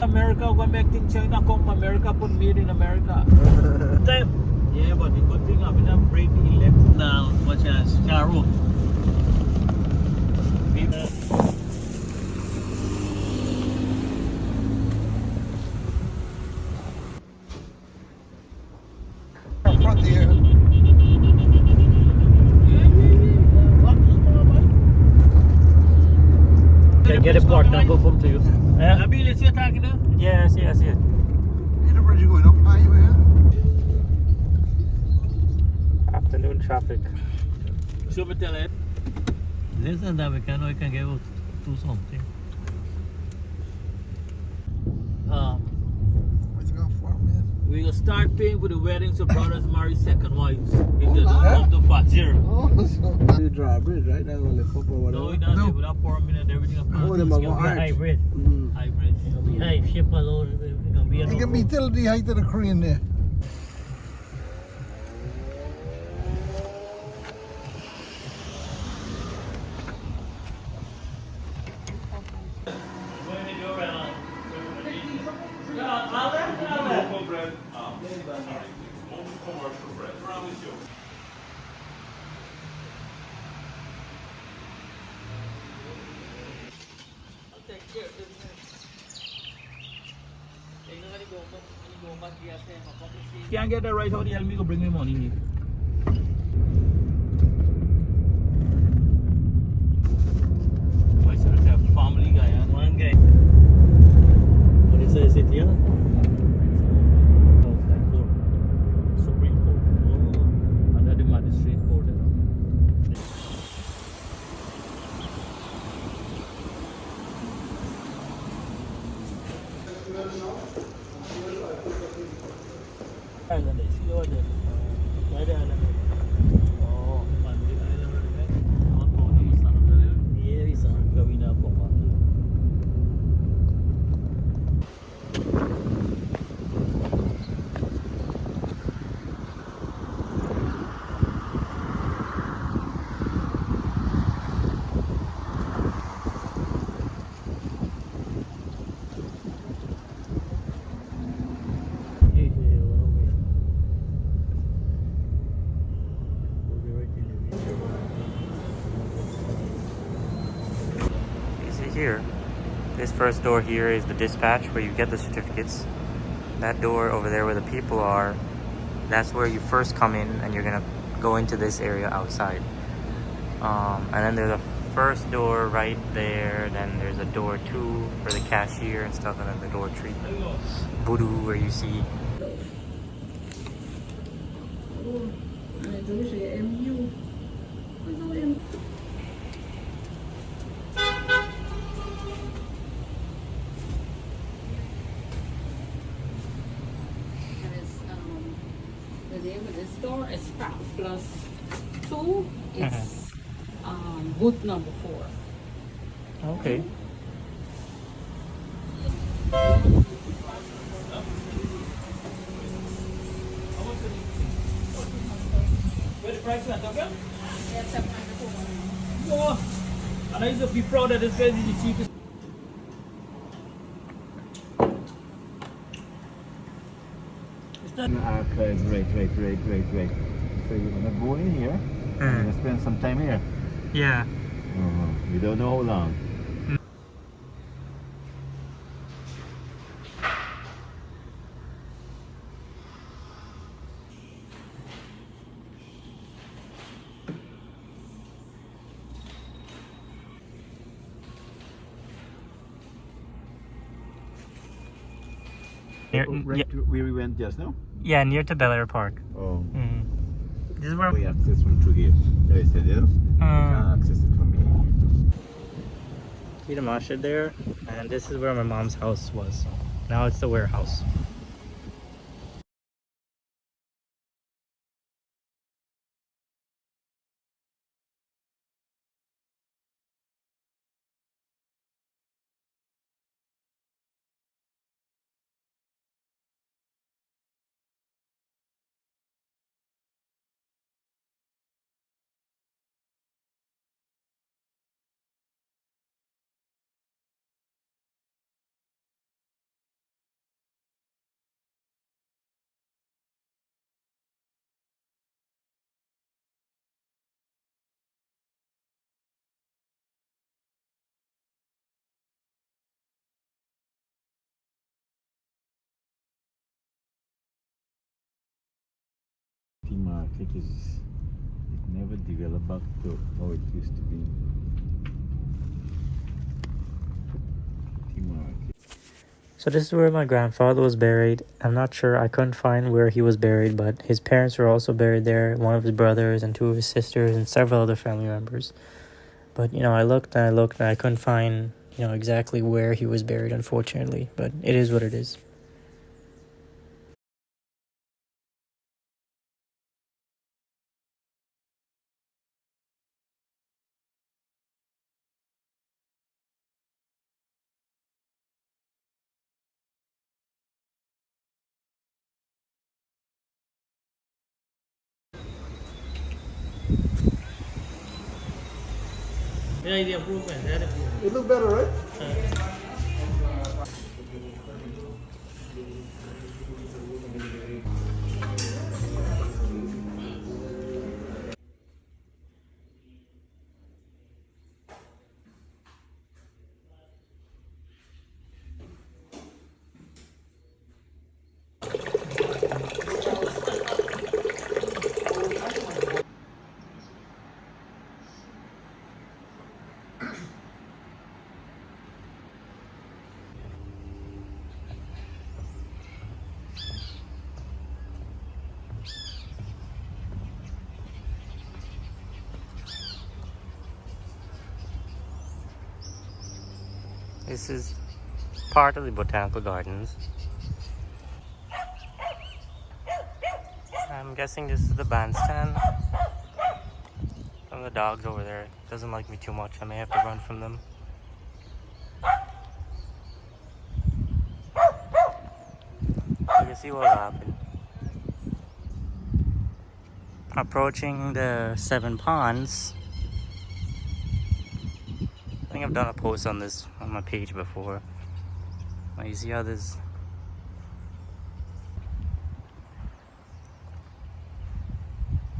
America, go back to China, come America, put made in America. Yeah, but the good thing, I'm gonna break the left now, much as Charo. Front here. Can I get a part number from to you? Abi, let's see talking now. Yes, yes, yes. The bridge going up high, man. Afternoon traffic. Should we tell it? Listen, that we can go do something. What's it going for, man? We will start paying for the weddings of brothers married second wives. It doesn't come to fat zero. Oh, so you draw a bridge, right? That's only football or whatever. No, it doesn't. Without pouring in and everything. Oh, them are going arch. Hybrid. Hybrid. Hey, ship alone. It's gonna be a You can be till the height of the crane there. Can't get that right, how the hell me go bring me money? Why should I have family guy and one guy? What is it here? Supreme Court. Oh, under the magistrate court. Island, see over there. Right island. Oh, Monday island. What about the sun? Here is on. Guyana, Poma. Here, this first door here is the dispatch where you get the certificates. That door over there where the people are, that's where you first come in and you're gonna go into this area outside. And then there's a first door right there, then there's a door 2 for the cashier and stuff, and then the door 3 voodoo where you see the name of the store is Scrap Plus 2. It's booth number 4. okay. Where the price went, okay? Yes, I'm wonderful. Oh, and I used to be proud that this guy is the cheapest. Archives, right. So you're gonna go in here and you're gonna spend some time here. Yeah. You don't know how long. Right to where we went just now? yeah, near to Bel Air Park. Oh. This is where We access from through here. There is it, can't access it from here. see the masjid there, and this is where my mom's house was. So now it's the warehouse. Market is it never developed back to how it used to be. Market. So this is where my grandfather was buried. I'm not sure, I couldn't find where he was buried, but his parents were also buried there, one of his brothers and two of his sisters and several other family members. But, you know, I looked and I couldn't find, you know, exactly where he was buried, unfortunately. But it is what it is. Yeah, the improvement. That improvement. It look better, right? This is part of the Botanical Gardens. I'm guessing this is the bandstand. Some of the dogs over there doesn't like me too much. I may have to run from them. You can see what will happen. Approaching the 7 ponds. I think I've done a post on this on my page before. You see how there's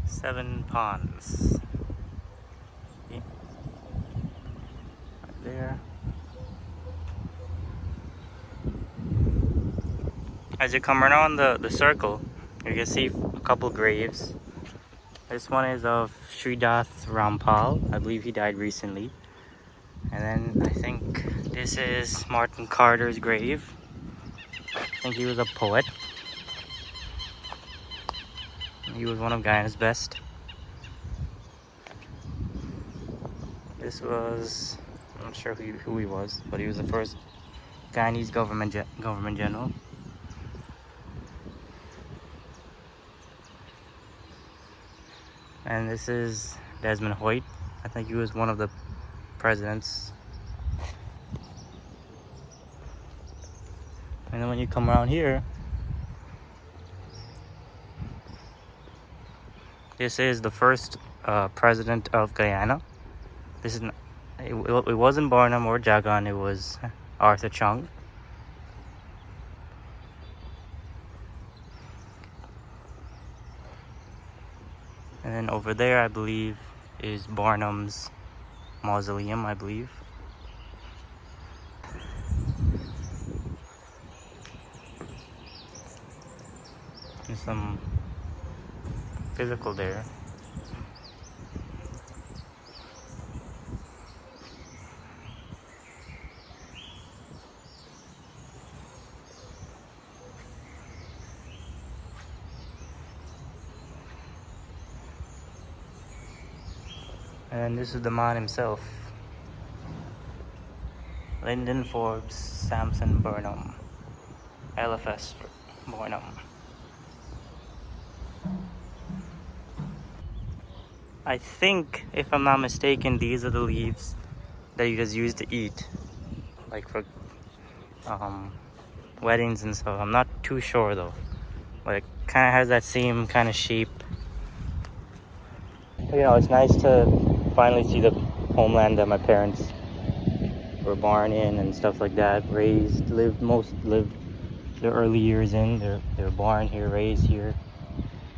seven ponds. See? Right there. As you come around the circle, you can see a couple graves. This one is of Sridath Rampal. I believe he died recently. And then I think this is Martin Carter's grave. I think he was a poet. He was one of Guyana's best. This was, I'm not sure who he was, but he was the first Guyanese government general. And this is Desmond Hoyt. I think he was one of the presidents. And then when you come around here, this is the first president of Guyana. This is it wasn't Barnum or Jagan, it was Arthur Chung. And then over there, I believe, is Barnum's mausoleum, I believe. There's some physical there. And this is the man himself. Lyndon Forbes Sampson Burnham. LFS Burnham. I think, if I'm not mistaken, these are the leaves that you guys use to eat. Like for weddings and stuff. I'm not too sure though. But it kind of has that same kind of shape. You know, it's nice to finally see the homeland that my parents were born in and stuff like that. Lived their early years in. They were born here, raised here.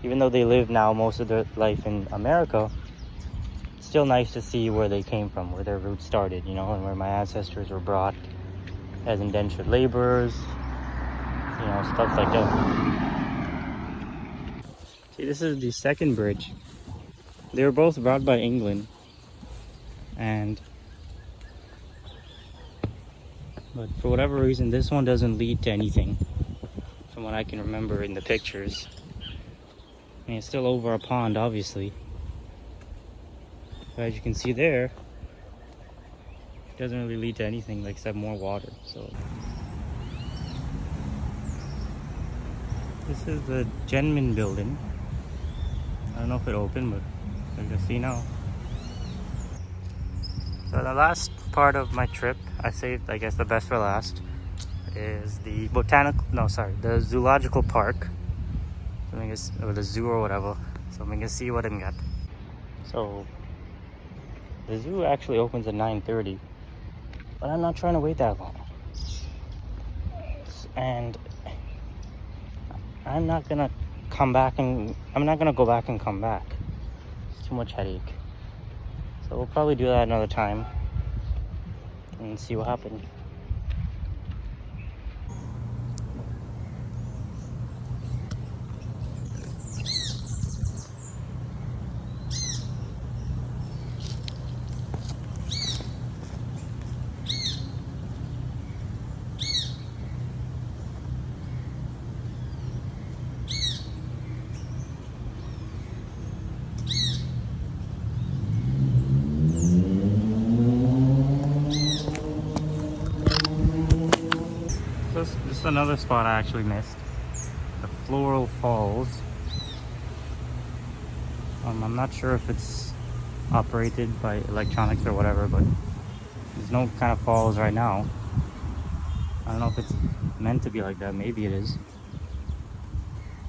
Even though they live now most of their life in America, it's still nice to see where they came from, where their roots started, you know, and where my ancestors were brought as indentured laborers, you know, stuff like that. See, this is the second bridge. They were both brought by England, but for whatever reason, this one doesn't lead to anything, from what I can remember in the pictures. I mean, it's still over a pond, obviously. But as you can see there, it doesn't really lead to anything like except more water. So this is the Genmin building. I don't know if it opened, but you can see now. So the last part of my trip, I saved, I guess, the best for last, is the the zoological park. So I guess, or the zoo or whatever. So I'm gonna see what I'm got. So the zoo actually opens at 9:30, but I'm not trying to wait that long. And I'm not gonna go back and come back. It's too much headache. So we'll probably do that another time and see what happens. This is another spot I actually missed. The Floral Falls. I'm not sure if it's operated by electronics or whatever, but there's no kind of falls right now. I don't know if it's meant to be like that. Maybe it is.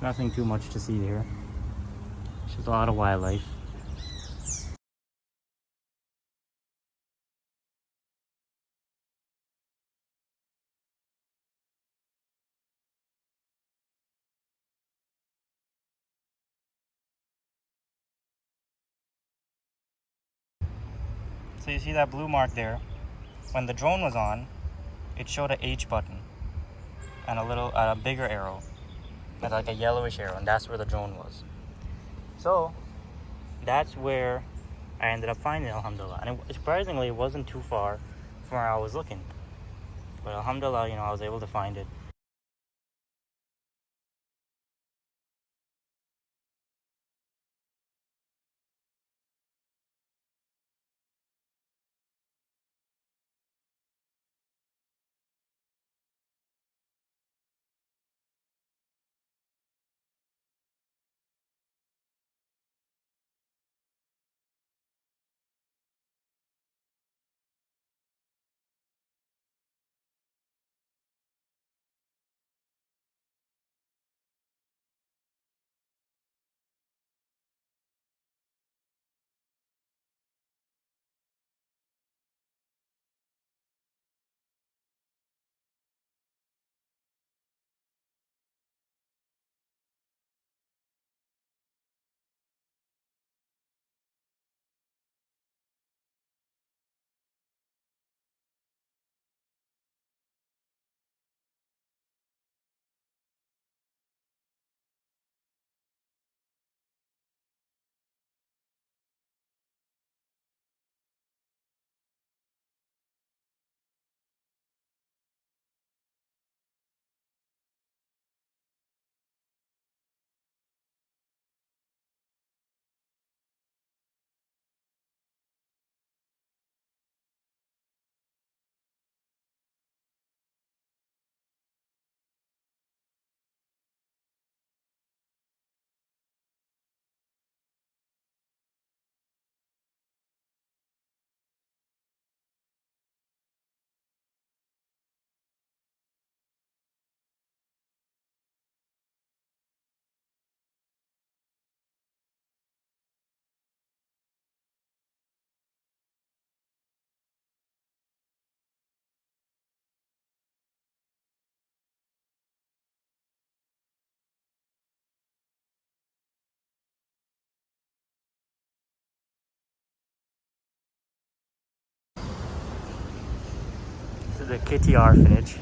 Nothing too much to see there. It's just a lot of wildlife. So you see that blue mark there? When the drone was on, it showed a H button and a bigger arrow, and like a yellowish arrow, and that's where the drone was. So that's where I ended up finding Alhamdulillah. And surprisingly, it wasn't too far from where I was looking. But Alhamdulillah, you know, I was able to find it. the kitty orphanage.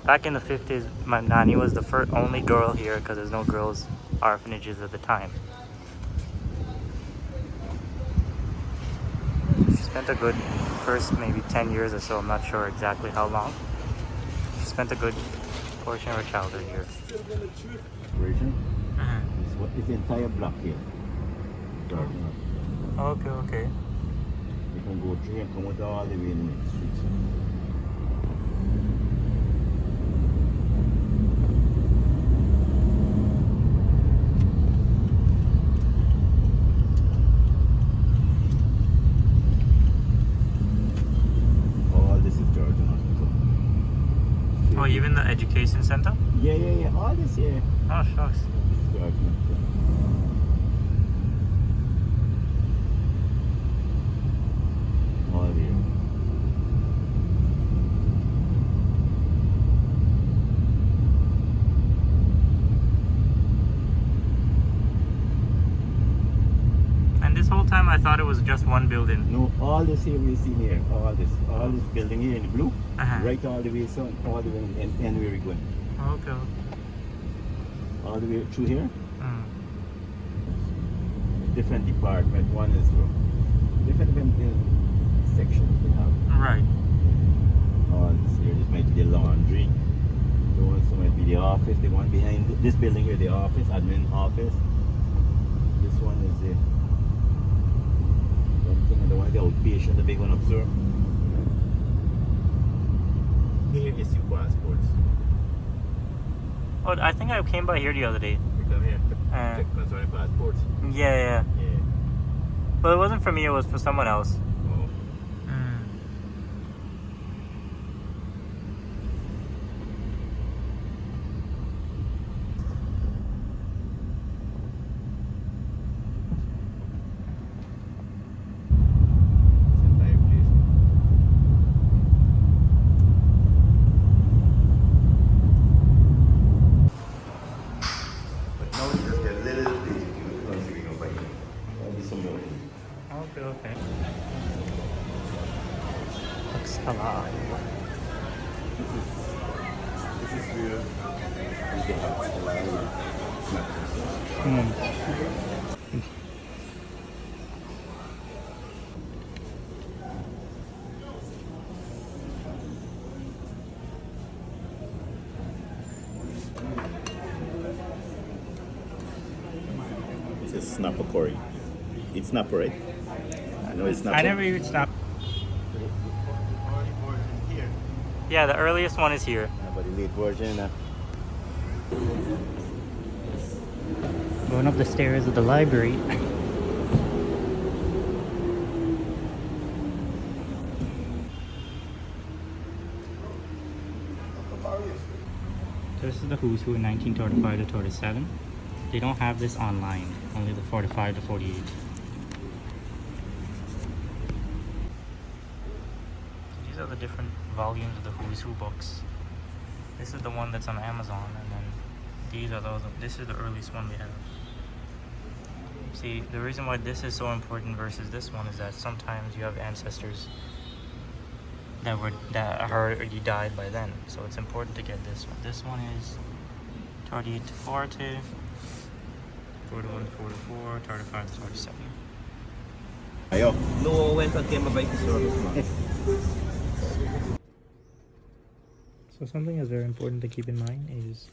Back in the 50s, my nanny was the only girl here because there's no girls' orphanages at the time. She spent a good first maybe 10 years or so, I'm not sure exactly how long. She spent a good portion of her childhood here. Region. It's the entire block here. Garden. Okay, okay. You can go through and come out all the way in the next street. All this is Georgetown. Oh, even the education center? Yeah. All this, yeah. Oh, shucks. This is Georgetown. All here. And this whole time I thought it was just one building. No, all this here we see here, all this building here in the blue, right all the way, so all the way and where we going, Okay. all the way through here. Different department. One is for different sections we have. Right. All this here. This might be the laundry. The one so might be the office. The one behind this building here, the office, admin office. This one is the and the one the outpatient, the big one up there. Here is your passports. Oh, I think I came by here the other day. You come here. Uh, Check concerning passports. Yeah. Yeah. But it wasn't for me, it was for someone else. Oh. Okay. Looks alive. This is where we get out. This is snapper curry. It's snapper, right? No, it's snapper. I never even stopped. Yeah, the earliest one is here. But the late version. Going up the stairs of the library. This is the who's who in 1935 to 37. They don't have this online, only the 45 to 48. These are the different volumes of the Who's Who books. This is the one that's on Amazon, and then these are those. This is the earliest one we have. See, the reason why this is so important versus this one is that sometimes you have ancestors that already died by then, so it's important to get this one. This one is 38 to 40, 41 to 44, 35 to 37. Ayo. No, when ka came by the service, man. So something that's very important to keep in mind is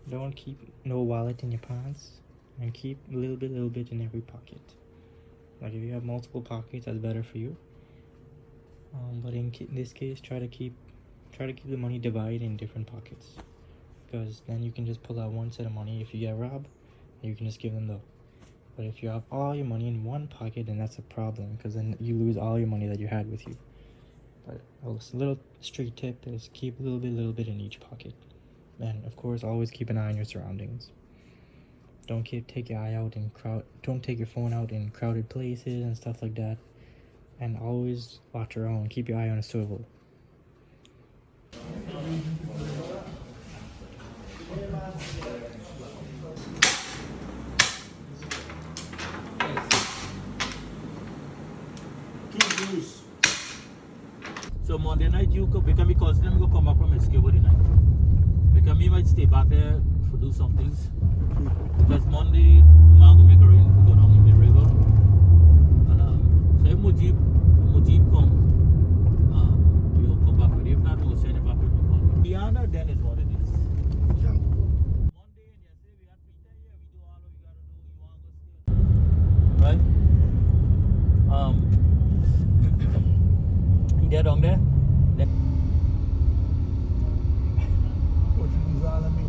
don't keep no wallet in your pants, and keep a little bit in every pocket. Like if you have multiple pockets, that's better for you. But in this case, try to keep the money divided in different pockets, because then you can just pull out one set of money. If you get robbed, you can just give them though. But if you have all your money in one pocket, then that's a problem, because then you lose all your money that you had with you. But a little street tip is keep a little bit in each pocket, and of course always keep an eye on your surroundings. Don't take your eye out in don't take your phone out in crowded places and stuff like that. And always watch around. Keep your eye on a swivel. So mo Monday night you could, because my cousin them go come back from Escape the night. Because me might stay back there to do some things. Because Monday, I'm going to make a rain to go down in the river. And so if Mujib come, we'll come back with it. If not, we'll send it back with my cousin. Guyana, then is what it is. Monday and yesterday we had free time here. We do all we got to do. You want to go stay? Right? He dead down there? Portuguese all of me.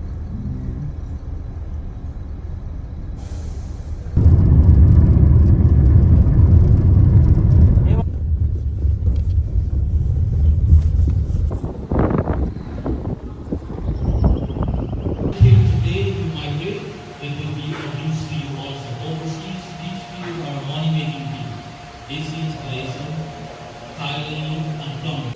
Today, you migrate, it will be a new speed also. Overseas, these fields are money-making fields. This is glacier, tiling, and plumbing.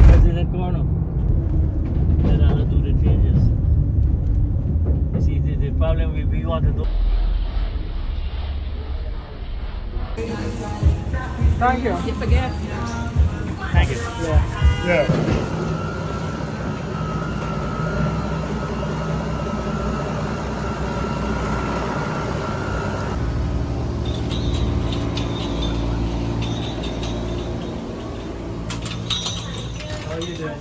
President corner. Then I'll do the changes. You see, the problem we want to do. Thank you. You forget. Thank you. Yeah. How are you doing?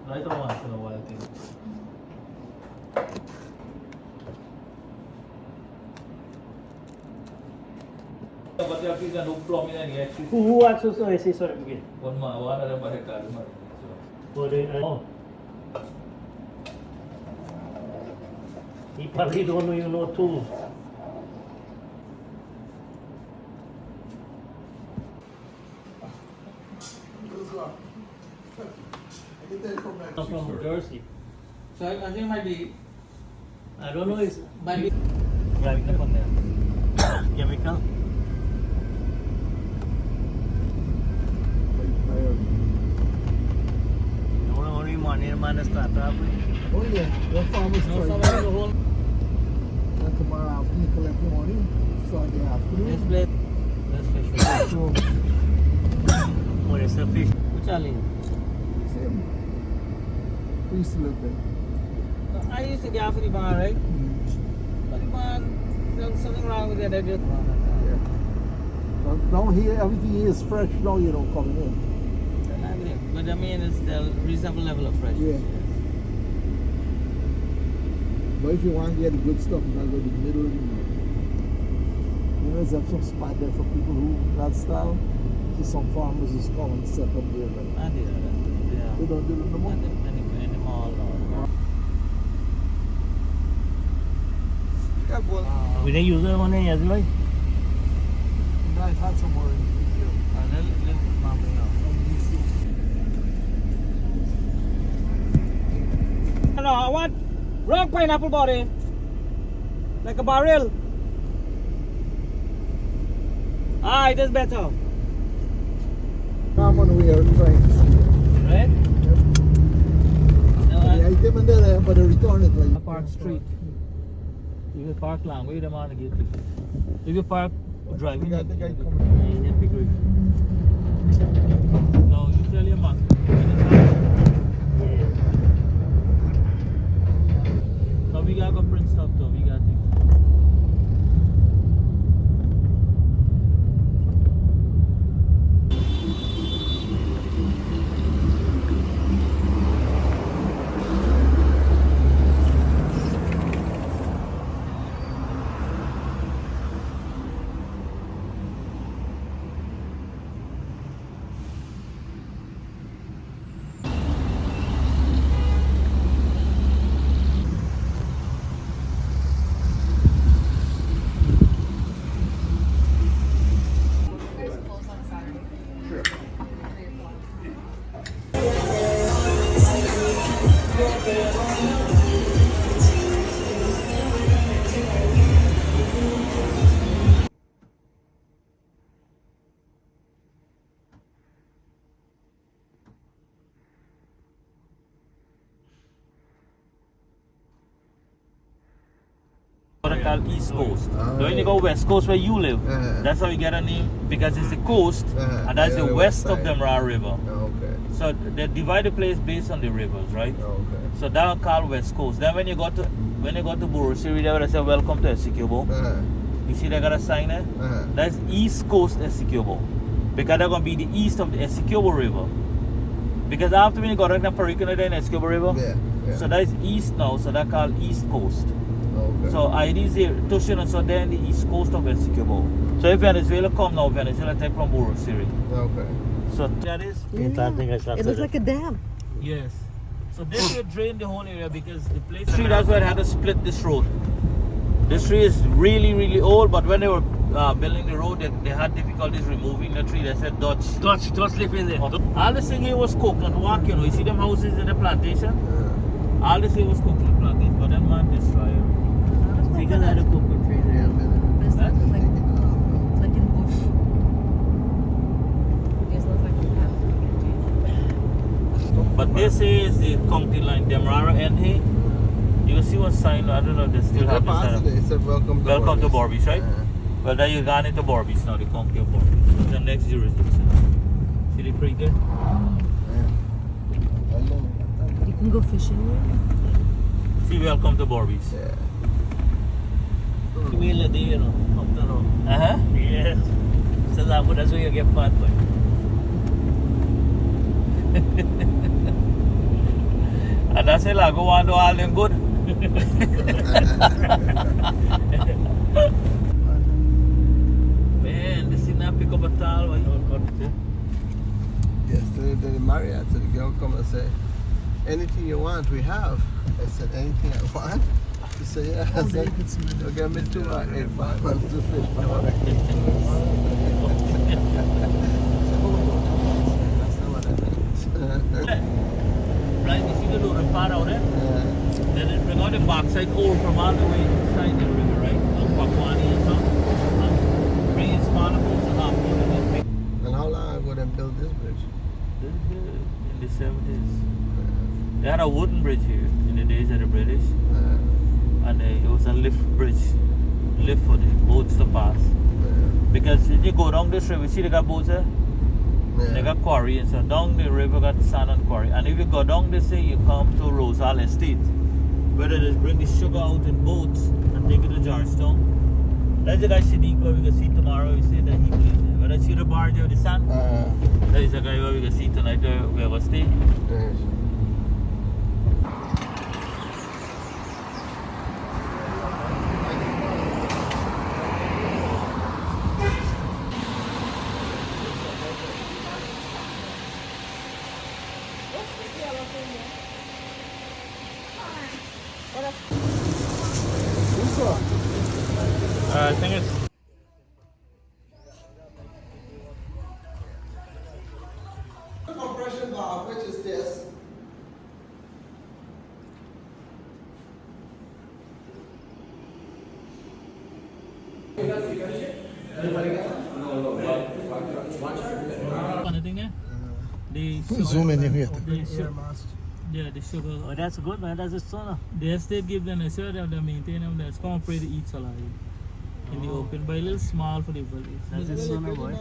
Right or once in a while thing. But you have to no plumbing and electric. Who access the AC certificate? One of them are car. For the, he probably don't know you know tools. I'm from Jersey. So I think might be I don't know, it's might be chemical on there. Chemical. Only money man start up. Oh yeah, the farmers No, try. somewhere in the whole. And tomorrow afternoon collect the money. Sunday afternoon. This place. Let's fish. So, What is the fish? Which alley? same. We used to live there. I used to get off the bar, right? But the bar, there's something wrong with it. I just. Yeah. But down here, everything is fresh now, you know, coming in. But I mean, it's still reasonable level of fresh. Yeah. But if you want to get the good stuff, you gotta go to the middle. You know, there's some spot there for people who that style. So some farmers just come and set up there. Like, And yeah. they don't do it no more. In the mall or. Yeah, well, We didn't use that one as well. I had some more in the No, I want wrong pineapple body. Like a barrel. Ah, it is better. Come on, we are trying to see it. Right? The item and there, but they return it like. Park Street. You will park long way, the man to get it. If you park driving, I think I come. you pick it. No, you tell your man. So we gotta go print stuff too. We got things. What I call East Coast. Ah, When you go West Coast where you live, that's how you get a name because it's the coast and that's the west of the Mara River. Okay. So they divide the place based on the rivers, right? Okay. So that called West Coast. Then when you go to Berbice, they say welcome to Essequibo. You see they got a sign there? That's East Coast Essequibo. Because they're gonna be the east of the Essequibo River. Because after when you go to Parikana in Essequibo River, Yeah. so that's east now, so that's called East Coast. Okay. So I is here, Tushin and so then the east coast of Essequibo. So if Venezuela come now, Venezuela take from Berbice. Okay. So that is It It looks like a dam. yes. So this will drain the whole area because the place tree that's why they had to split this road. This tree is really, really old, but when they were building the road, they had difficulties removing the tree. They said Dutch. Dutch live in there. All this thing here was coconut walk, you know. You see them houses in the plantation? All this here was coconut plantation, but that man destroyed it. Take another coconut tree there. This looks like it's like in bush. This looks like a path. But this here is the county line, Demerara end here. You can see what sign, I don't know if they still have this sign. It said welcome to Welcome to Berbice. Berbice, right? Well, then you gone into Berbice now, the county of Berbice. It's the next jurisdiction. See the creek there? You can go fishing there. See, welcome to Berbice. Yeah. Wheel a day, you know, up the road. Uh-huh. Yes. So that's where you get fat, boy. And that's it, I go on to all them good. Man, this thing not pick up at all. Why? Yes, the Marriott, so the girl come and say, anything you want, we have. I said, anything I want? She said, yeah. I said, "You give me 2 egg pan and 2 fish pan." That's not what I meant. Right, you see the little part out there? Yeah. Then it bring out the backside ore from all the way inside the river, right? From Pakwani and stuff. And bring in smaller boats and half and then big. And how long ago they built this bridge? In the 70s. They had a wooden bridge here in the days of the British. And it was a lift bridge. Lift for the boats to pass. Because if you go down this river, see they got boats there? They got quarry, and so down the river got sand and quarry. And if you go down this way, you come to Rosal Estate, where they just bring the sugar out in boats and take it to Georgetown. That's the guy Siddiq where we can see tomorrow. We see that he plays there. When I see the bar there with the sand, that is the guy where we can see tonight where we have a stay. I think it's Compression valve, which is this. funny thing, eh? The Zoom in here. yeah, the sugar. Oh, that's good, man. That's a sauna. The estate give them a sure they have to maintain them. That's come pray to eat salad in the open, but a little small for the village. That's a sauna, boy.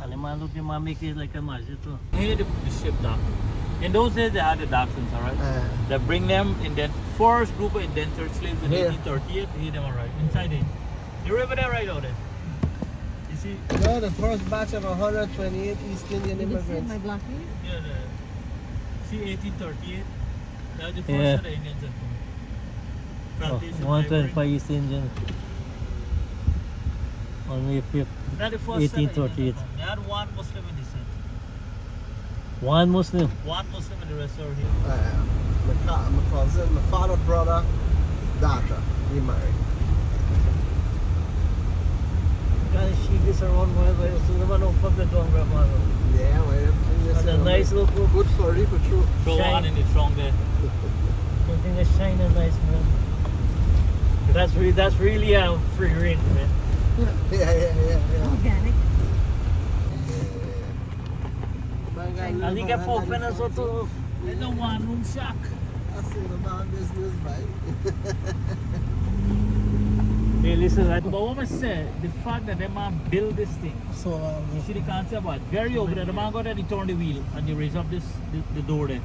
And the man look, the man make it like a magic too. Here the ship dock. In those days, they had the Dachshunds, all right? They bring them in the first group of indentured slaves in Here. 1838. Here them, all right. Inside it. The river there, right out there. You see? No, the first batch of 128 East Indian Did you see immigrants. my black hair? Yeah, see 1838. That was the first Yeah. of the Indians that come. Oh, Plantation 125 Library. East Indian. On May 5th. That the first set of Indians that 1838. come. They had one Muslim in descent. One Muslim. One Muslim and the rest are here. My cousin, my father, brother, daughter, he married. Can she this around my way? So never know public on Brahman. Yeah, well, everything is And a nice look. good for you, for true. Throw Shine. one in the trunk there. Something that's shining nice, man. That's really free range, man. Yeah. Organic. And you get 4 pennants or two. There's no one room shack. I see the man business, right? Hey, listen, I But what I say, the fact that they man build this thing, So, you see the concept about very over there, the man go there, he turn the wheel and you raise up the door there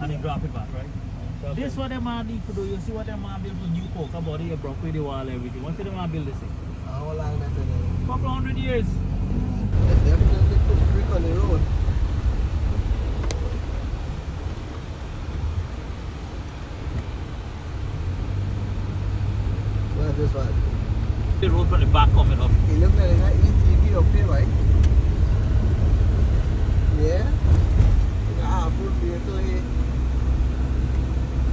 and you drop it back, right? This what the man need to do. You see what the man build for new coke about it, you broke with the wall, everything. Once the man build this thing? how long that been? Couple 100 years. They definitely put brick on the road. Well, this one. The road from the back coming up. It look like an ETV up here, right? Yeah? Full vehicle here.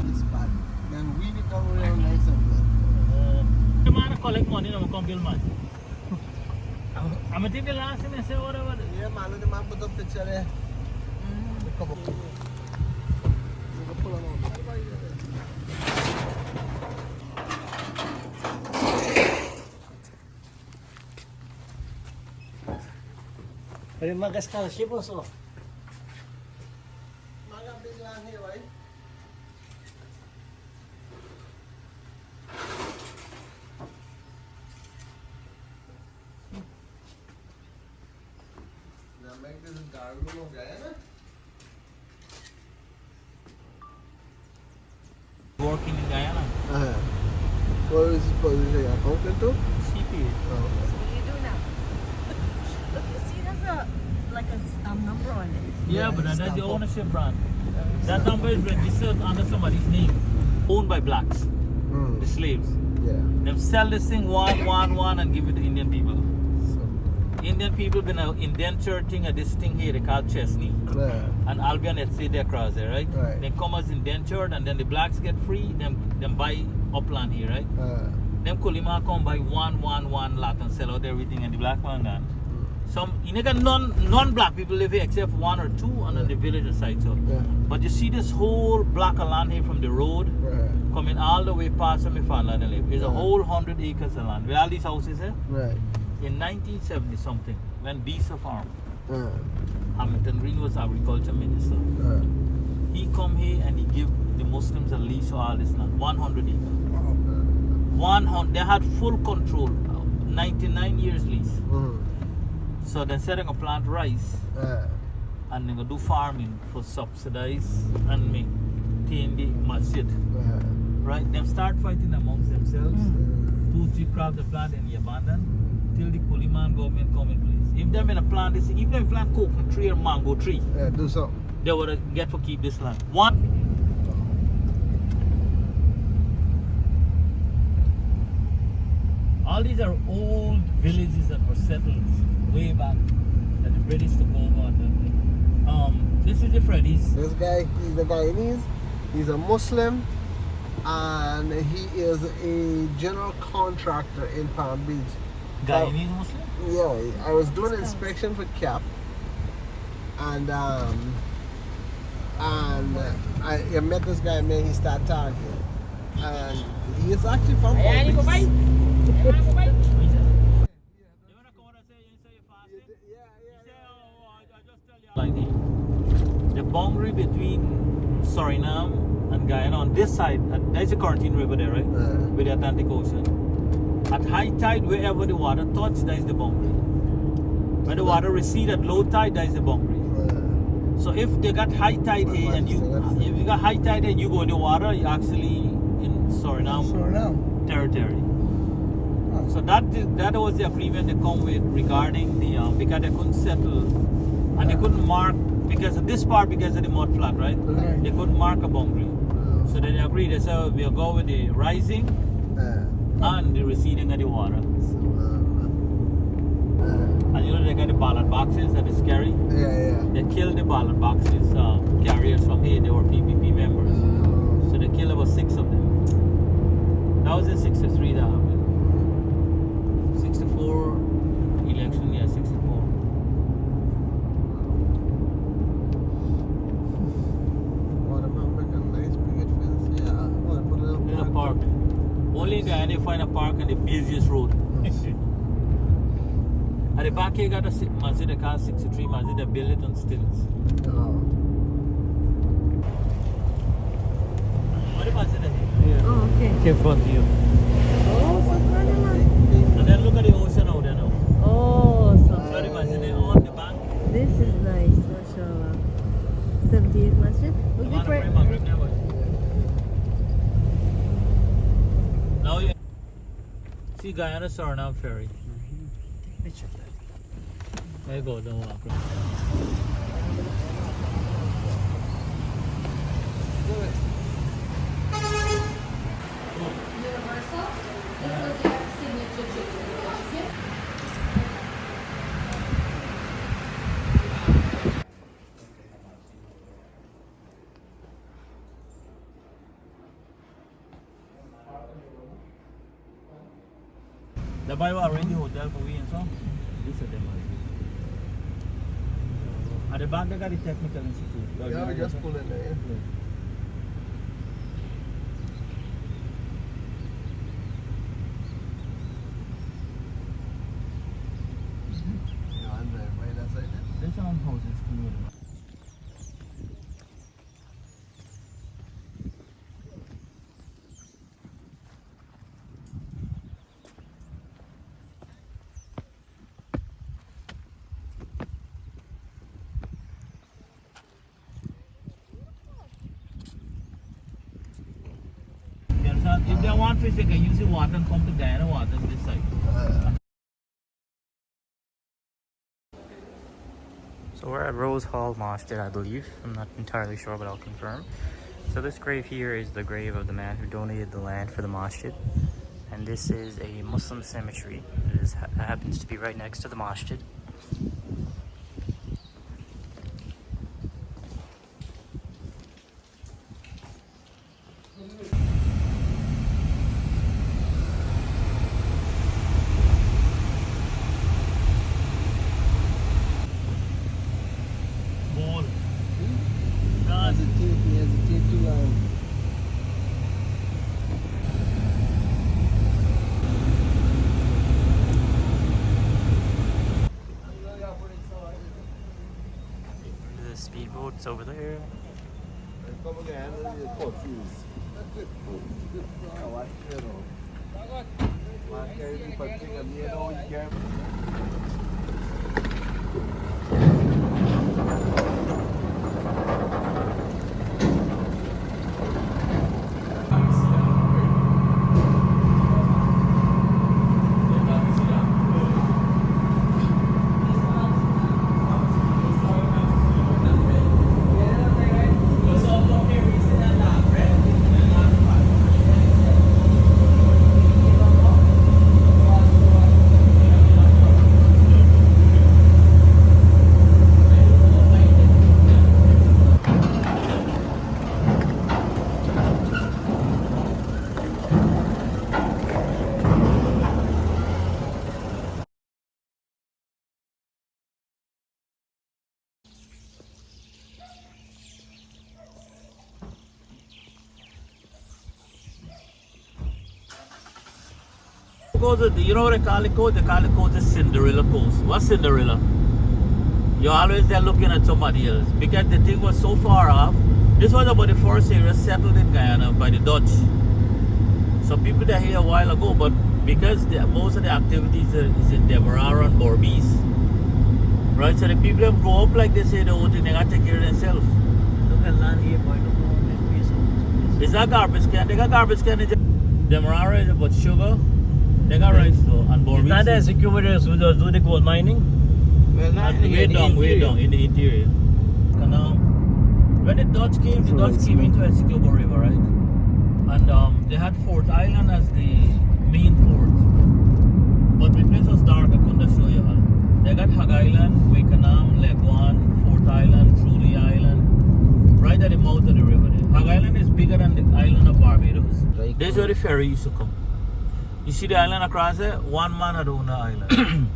This bad. Then weed it down real nice and good. The man collect money and come build man. I'm think the last thing I say, whatever. Yeah, man, look, the man put up picture there. Come up. You can pull them out. Pero mga scholarship also. Man, got big land here, right? Now make this a dark room of Guyana. Working in Guyana. What is this position? Accountant too? CPA. Oh, What do you do now? Look, you see there's a number on it. Yeah, Yeah, but that's stamp the up. ownership brand. That number is registered under somebody's name. Owned by blacks, Mm. the slaves. Yeah. They sell this thing one and give it to Indian people. So, Indian people been an indentured thing of this thing here they call Chesney. yeah. And Albion that stay there across there, right? Right. They come as indentured and then the blacks get free, them buy upland here, right? Them Kulima come buy one lot and sell out everything and the black man done. Some you got non-black people live here except one or two and then the village side so. Yeah. But you see this whole block of land here from the road Right. coming all the way past from the farmland they live. There's a Right. whole 100 acres of land. Where all these houses here? Right. In 1970 something, when Bisa farm, Uh, Hamilton Green was agriculture minister. uh. He come here and he give the Muslims a lease of all this land, 100 acres. 100, they had full control, 99 years lease. Mm. So then said they're gonna plant rice and they're gonna do farming for subsidize and maintain the masjid. Right? Them start fighting amongst themselves. 2-3 crops they plant and you abandon till the Kuliman government come in place. If them in a plant this, if them plant coconut tree or mango tree, Yeah, do something. they would get for keep this land. One. All these are old villages that were settled way back that the British took over. This is the Freddy's. This guy, he's a Guyanese. He's a Muslim, and he is a general contractor in Palm Beach. Guyanese Muslim? Yeah, I was doing inspection for CAP, and I met this guy, man. He started talking, and he is actually from Palm Beach. Like the boundary between Suriname and Guyana on this side, there's a Quarantine River there, right? With the Atlantic Ocean. At high tide, wherever the water touch, that is the boundary. When the water recede at low tide, that is the boundary. So if they got high tide here and if you got high tide and you go in the water, you're actually in Suriname territory. So that was the agreement they come with regarding the because they couldn't settle and they couldn't mark because of this part because of the mud flat, right? Right. They couldn't mark a boundary. So they agreed. They said we'll go with the rising and the receding of the water. And you know they got the ballot boxes that is scary. Yeah. They killed the ballot boxes carriers from here. They were PPP members. So they killed about 6 of them. That was in 63 that happened. 64 election, yeah, 64. There's a park. Only in Guyana you find a park on the busiest road. At the back here got a masjid, a car 63 masjid, they built it on stilts. What the masjid is here? Oh, okay. In front of you. Oh, subhanallah. And then look at the ocean out there now. Oh, So the subhanallah. masjid is on the bank. This is nice, mashallah. 78 masjid. Would You be want to great. pray Maghrib there, boy? Now you see Guyana Suriname ferry. There you go, don't walk. Universal. This was their signature treatment. The boy will arrange the hotel for we and so. This is them. At the back they got the technical institute. Yeah, we just pull in there. There's some houses clean. If they want fish, they can use the water and come to Guyana water on this side. So we're at Rose Hall Masjid, I believe. I'm not entirely sure, but I'll confirm. So this grave here is the grave of the man who donated the land for the masjid. And this is a Muslim cemetery. It happens to be right next to the masjid. Ball. Hesitate too long. The speedboat's over there. Come again, you're confused. Watch it all. Man, carry me for thing and you know you carry me. You know what they call it code? They call it code the Cinderella Coast. What's Cinderella? You're always there looking at somebody else because the thing was so far off. This was about the first area settled in Guyana by the Dutch. Some people that here a while ago, but because most of the activities is in Demerara and Berbice, Right, so the people that grow up like this, they don't think they gotta take care of themselves. Look at land here, boy. Look how this piece of Is that garbage can? They got garbage can in them are right about sugar. They got rice though and It's not Berbice. as secure as we just do the gold mining. Well, not And way down in the interior. And when the Dutch came into Essequibo River, right? And they had Fort Island as the main port. But the place was dark, I couldn't show you all. They got Hog Island, Wakenham, Leguan, Fort Island, Truly Island, right at the mouth of the river there. Hog Island is bigger than the island of Barbados. Right. This is where the ferry used to come. You see the island across there? One man had owned the island.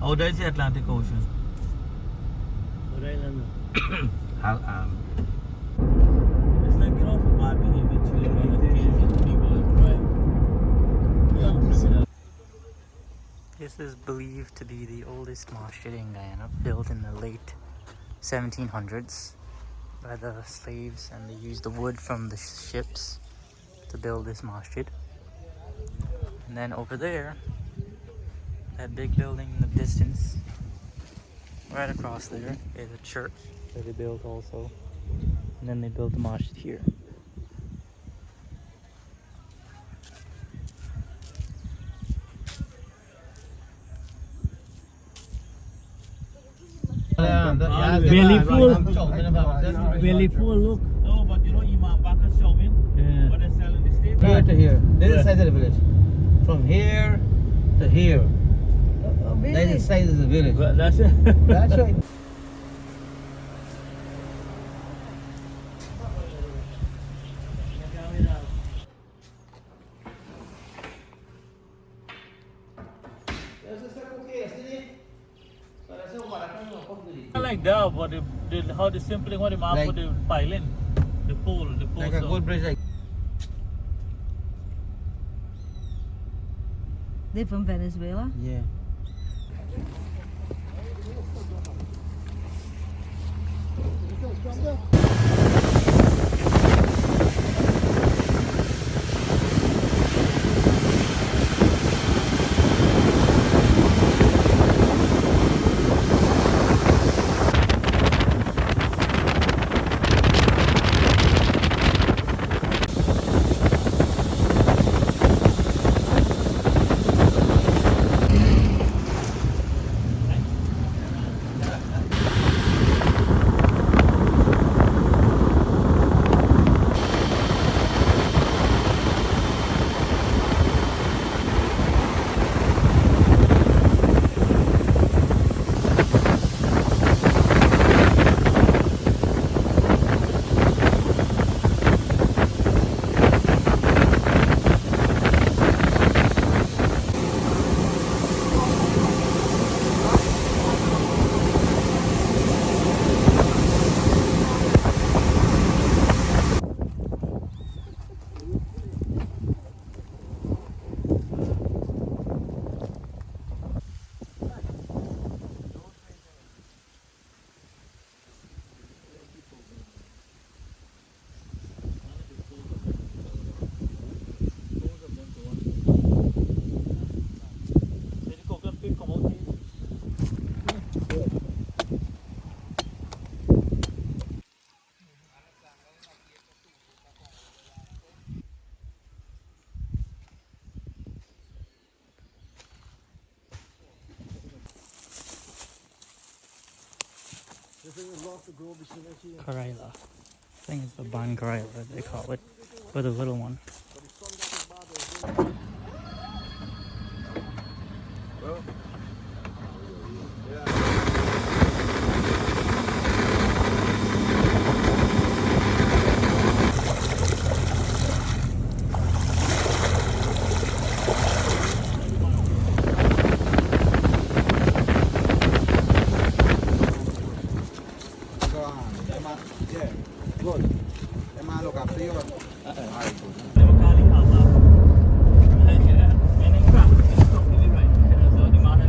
Out there is the Atlantic Ocean. What island? It's like get off of bad behavior children and kids and people like crime. Young criminals. This is believed to be the oldest masjid in Guyana, built in the late 1700s by the slaves, and they used the wood from the ships to build this masjid. And then over there, that big building in the distance, right across there, is a church that they built also. And then they built the masjid here. Belly full. Belly full, look. No, but you know Imam Bakr Showman? Yeah. What they sell in the States? Here to here. This is the side of the village. From here to here. That is the side of the village. Well, that's it. That's right. Not like that, but how the simple thing what the man Like- put the pile in, the pole Like a so- good bridge. Like They from Venezuela? yeah. Karaila. I think it's the Ban Karaila they call it, for the little one. Yeah, good. The man look after you. They were calling Hama. And then crack, it's completely right. So the man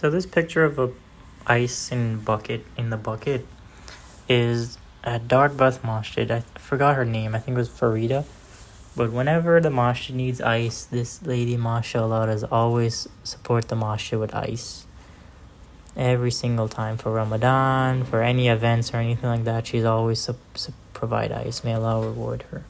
So this picture of a ice in the bucket is at Dartmouth Masjid. I forgot her name. I think it was Farida. But whenever the masjid needs ice, this lady, mashallah, does always support the masjid with ice. Every single time for Ramadan, for any events or anything like that, she's always provide ice. May Allah reward her.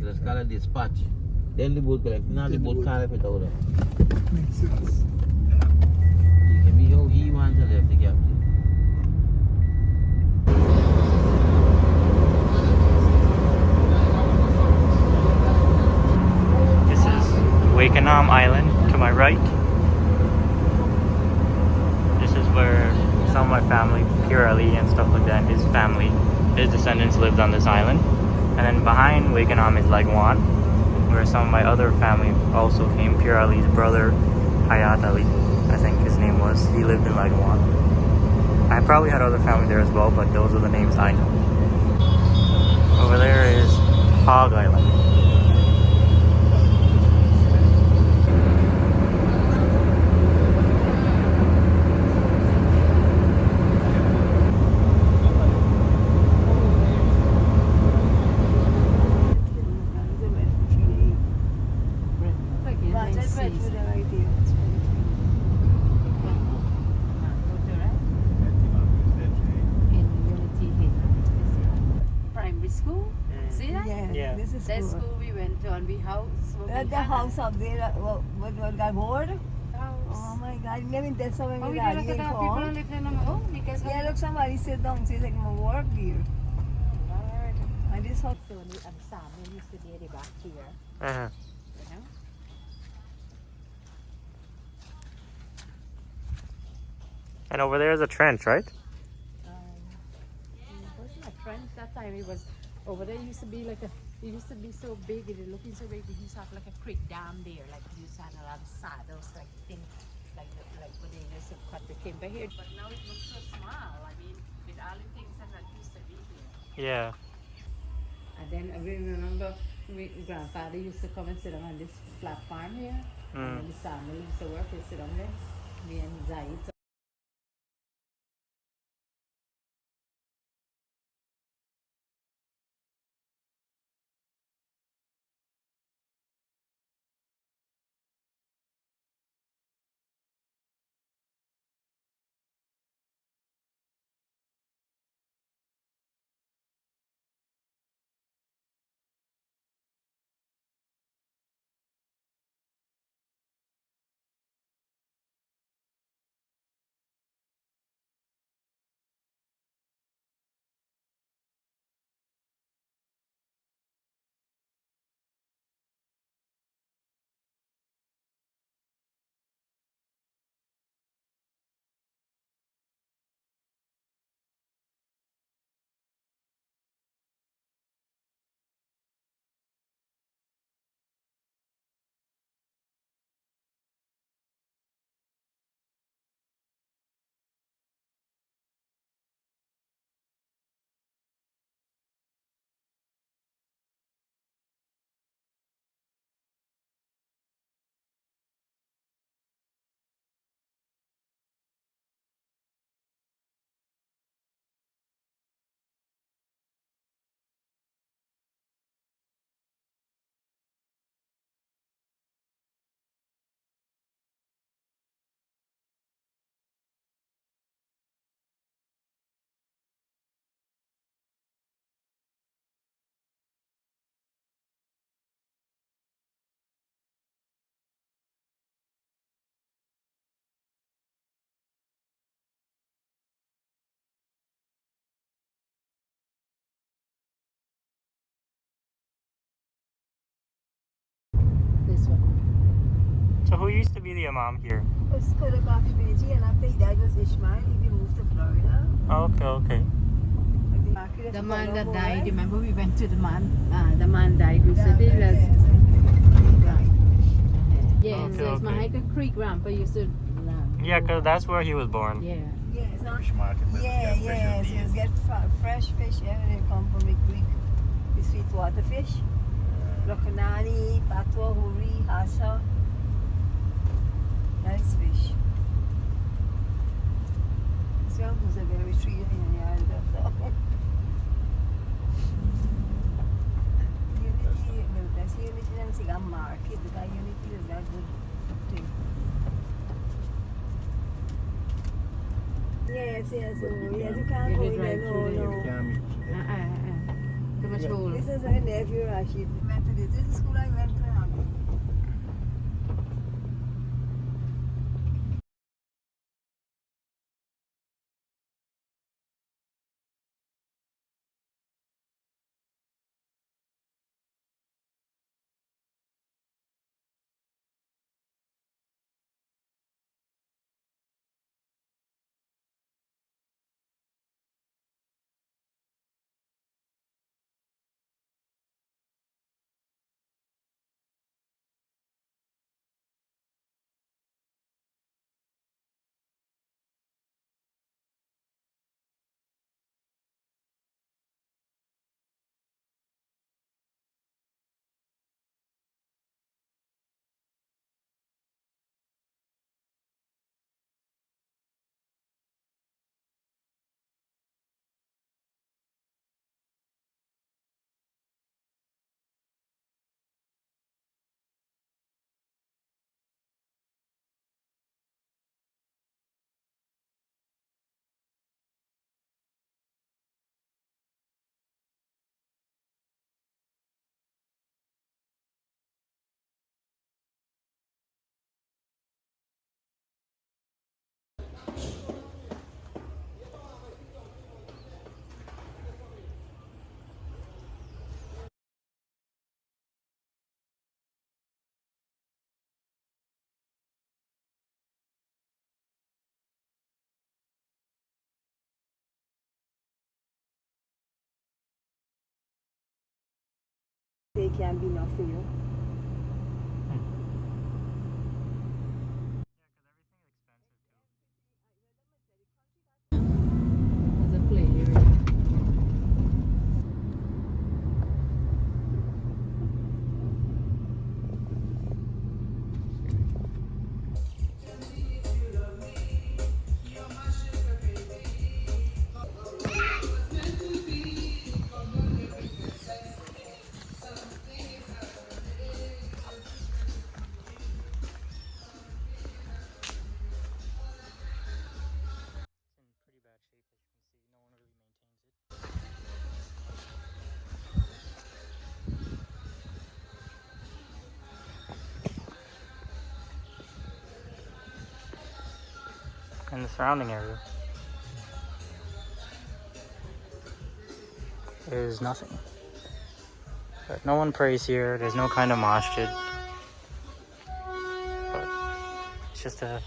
Let's call it dispatch. Then the boat collect. Now the boat can't lift it out. Makes sense. He can be how he wants to lift the captain. This is Wakenham Island to my right. This is where some of my family, Pure Ali and stuff like that, his family, his descendants lived on this island. And then behind Wakenham is Lagwan, where some of my other family also came. Pure Ali's brother, Hayat Ali, I think his name was. He lived in Lagwan. I probably had other family there as well, but those are the names I know. Over there is Hog Island. Primary school. See that? Yeah. This is That school. school we went to and we house. The house up there, what got bored? House. Oh my God, maybe that's how Oh, we we got did look at people who live in them. Oh, because Yeah, look, somebody sit down, say like my work here. Lord. And this house. So Sam used to be the back here, Uh-huh. you know. And over there is a trench, right? It wasn't a trench that time. It was over there. Used to be like a. It used to be so big. It looking so big. They used to have like a creek dam there. Like you used to have a lot of saddles, like things, like when they used to cut the timber here. But now it looks so small. I mean, with all the things that used to be here. Yeah. And then I remember grandfather used to come and sit on this platform here. And then the family used to work. They sit on there. Me and Zaid. This one. So who used to be the imam here? It was Kodakak Shmeji, and after he died was Ishmael. He moved to Florida. Oh, okay, okay. I think back The man that died, remember we went to the man died recently. Yeah, Okay, so it's okay. Mahika Creek Grandpa used to Yeah, because that's where he was born. Yeah. Yeah, it's not. Fish market. where we get special Yeah. So deals. you get fresh fish. Yeah, they come from the creek. The sweetwater fish. Lokanani, patwa, huri, hasa. Nice fish. Some was a very tree in the yard. Unity, that's Unity and Siga market. That Unity is that good thing. Yes, you can't go in there, no. Can't meet. Too much hole. This is my nephew Rashid. We went to this. This is the school I went to. They can be enough for you. There's a play area. And the surrounding area is nothing. But no one prays here. There's no kind of masjid. But it's just a